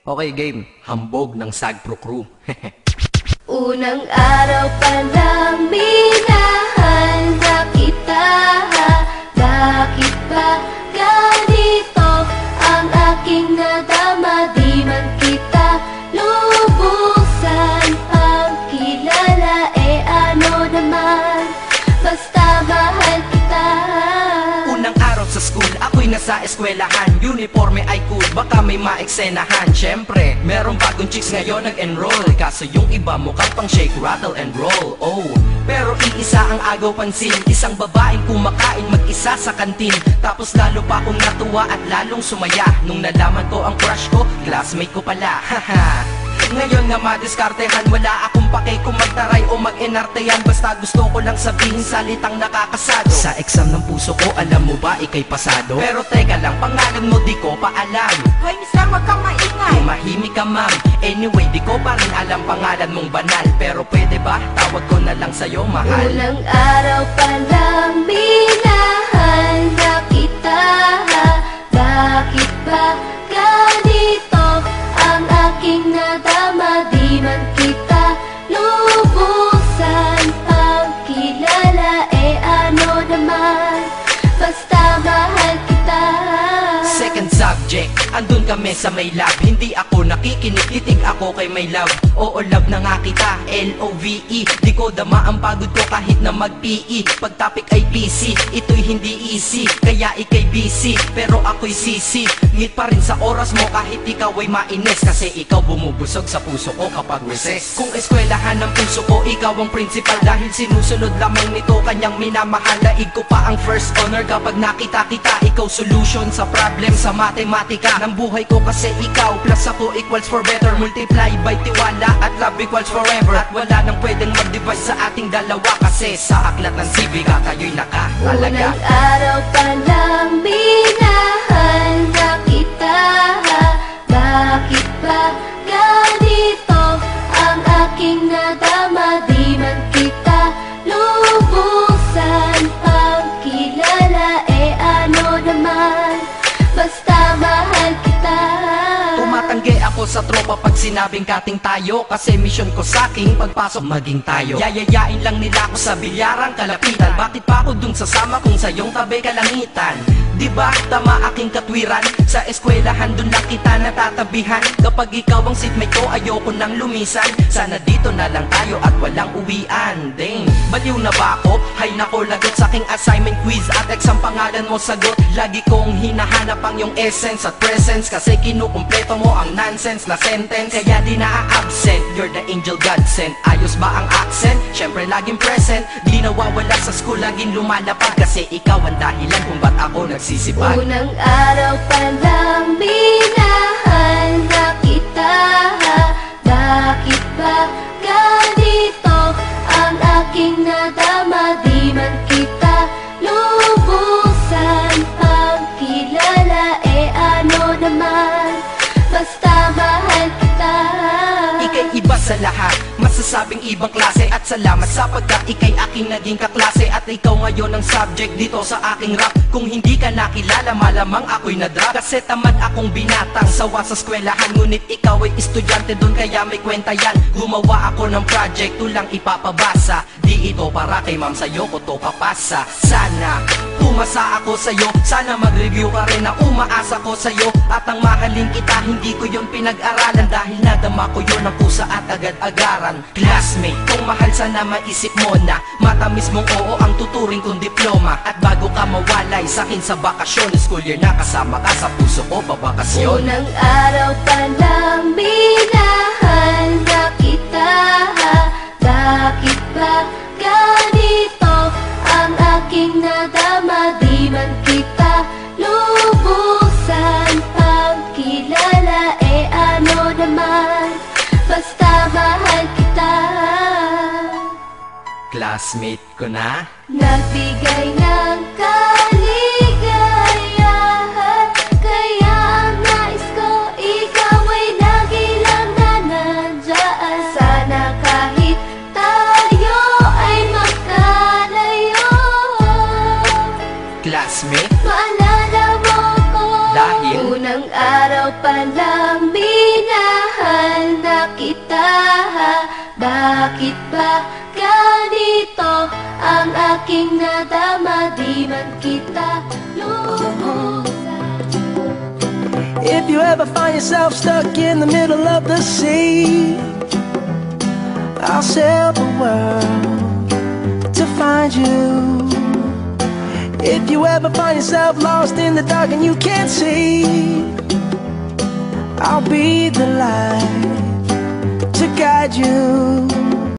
Okay, game. Hambog ng Sagpro Crew. Unang araw pa lang minahal na kita. Bakit ba ganito ang aking nadama? Di man kita lubusan ang kilala. Ano naman, basta mahal kita. Unang araw sa school, ako'y nasa eskwelahan. Uniforme ay cool, baka may maeksenahan. Syempre, merong bagong chicks ngayon nag-enroll. Kaso yung iba mukhang pang shake, rattle and roll. Oh, pero iisa ang agaw pansin. Isang babaeng kumakain mag-isa sa kantin. Tapos lalo pa akong natuwa at lalong sumaya nung nalaman ko ang crush ko, classmate ko pala. Haha. Ngayon nga madiskartehan, wala akong pake kung magtaray o mag-enartehan. Basta gusto ko lang sabihin salitang nakakasado. Sa exam ng puso ko, alam mo ba ikay pasado? Pero teka lang, pangalan mo di ko pa alam. Hoy mister, wag kang maingay. Tumahimik ka ma'am. Anyway, di ko pa rin alam pangalan mong banal. Pero pwede ba, tawag ko na lang sa'yo mahal. Unang araw pa lang minahal na kita. Bakit ba ganito ang aking nadama? Di man kita lubusan ang kilala. Ano naman, basta mahal kita. Second subject, andun kami sa may lab. Hindi ako nakikinig, titig ako kay may love. Oo, love na nga kita, L-O-V-E. Di ko dama ang pagod ko kahit na mag-PE. Pag topic ay PC, ito'y hindi easy. Kaya ikay busy, pero ako'y sisi. Ngit pa rin sa oras mo kahit ikaw ay mainis. Kasi ikaw bumubusog sa puso ko kapag recess. Kung eskwelahan ng puso ko, ikaw ang principal. Dahil sinusunod lamang nito kanyang minamahal. Daig ko pa ang first honor kapag nakita kita. Ikaw solution sa problem sa matematika ng buhay ko. Kasi ikaw plus ako equals for better. Multiply by tiwala at love equals forever. At wala nang pwedeng mag-divide sa ating dalawa. Kasi sa aklat ng sibiga kayo'y nakatalaga. Unang araw pa lang minahal na kita. Bakit ba ganito ang aking nadama? Di man kita lubusan ang kilala. Ano naman, basta mahal kita. Tumatanggi ako sa tropa pag sinabing kating tayo. Kasi mission ko sa aking pagpasok maging tayo. Yayayain lang nila ako sa bilyarang kalapitan. Bakit pa ako dun sasama kung sa iyong tabi kalangitan? Diba tama aking katwiran? Sa eskwelahan dun lang kita natatabihan. Kapag ikaw ang seatmate ko, ayoko nang lumisan. Sana dito na lang tayo at walang uwian. Dang, baliw na ba ako? Hay nako, lagot sa aking assignment quiz at exam pangalan mo sagot. Lagi kong hinahanap ang iyong essence at presence. Kasi kinukumpleto mo ang nonsense na sentence. Kaya di na-absent, you're the angel God sent. Ayos ba ang accent? Syempre laging present. Di nawawala sa school, laging lumalapag. Kasi ikaw ang dahilan kung ba't ako nagsisipag. Unang araw pa lang minahal na kita. Bakit ba ganito ang aking nadama? Di man kita lubusan ang kilala. Ano naman, basta mahal kita. Ika'y iba sa lahat, masasabing ibang klase. At salamat sapagkat ika'y aking naging kaklase. At ikaw ngayon ang subject dito sa aking rap. Kung hindi ka nakilala, malamang ako'y na-drop. Kasi tamad akong binatang sawa sa eskwelahan. Ngunit ikaw ay estudyante dun, kaya may kwenta yan. Gumawa ako ng project, tulang ipapabasa. Di ito para kay ma'am, sa'yo ko to papasa. Sana umasa ako sa'yo, sana mag-review ka rin na umaasa ko sa'yo. At ang mahalin kita, hindi ko yun pinag-aralan. Dahil nadama ko yun ang pusa at agad-agaran. Classmate, kung mahal sana maisip mo na matamis mong oo ang tuturing kong diploma. At bago ka mawalay sa'kin sa bakasyon, school year na kasama ka sa puso ko babakasyon. Unang araw pa lang minahal na kita. Bakit ba ganito ang aking nadama? Di man kita lubusan ang kilala. Ano naman, basta mahal kita. Classmate ko na Nagbigay ng kaligayahan. Kaya ang nais ko, ikaw ay lagi lang na nandyan. Sana kahit tayo ay magkalayo, classmate, maalala mo ko. dahil Unang araw pa lang minahal Bakit ba ganito ang aking nadama? Di man kita lubusan. If you ever find yourself stuck in the middle of the sea, I'll sail the world to find you. If you ever find yourself lost in the dark and you can't see, I'll be the light to guide you.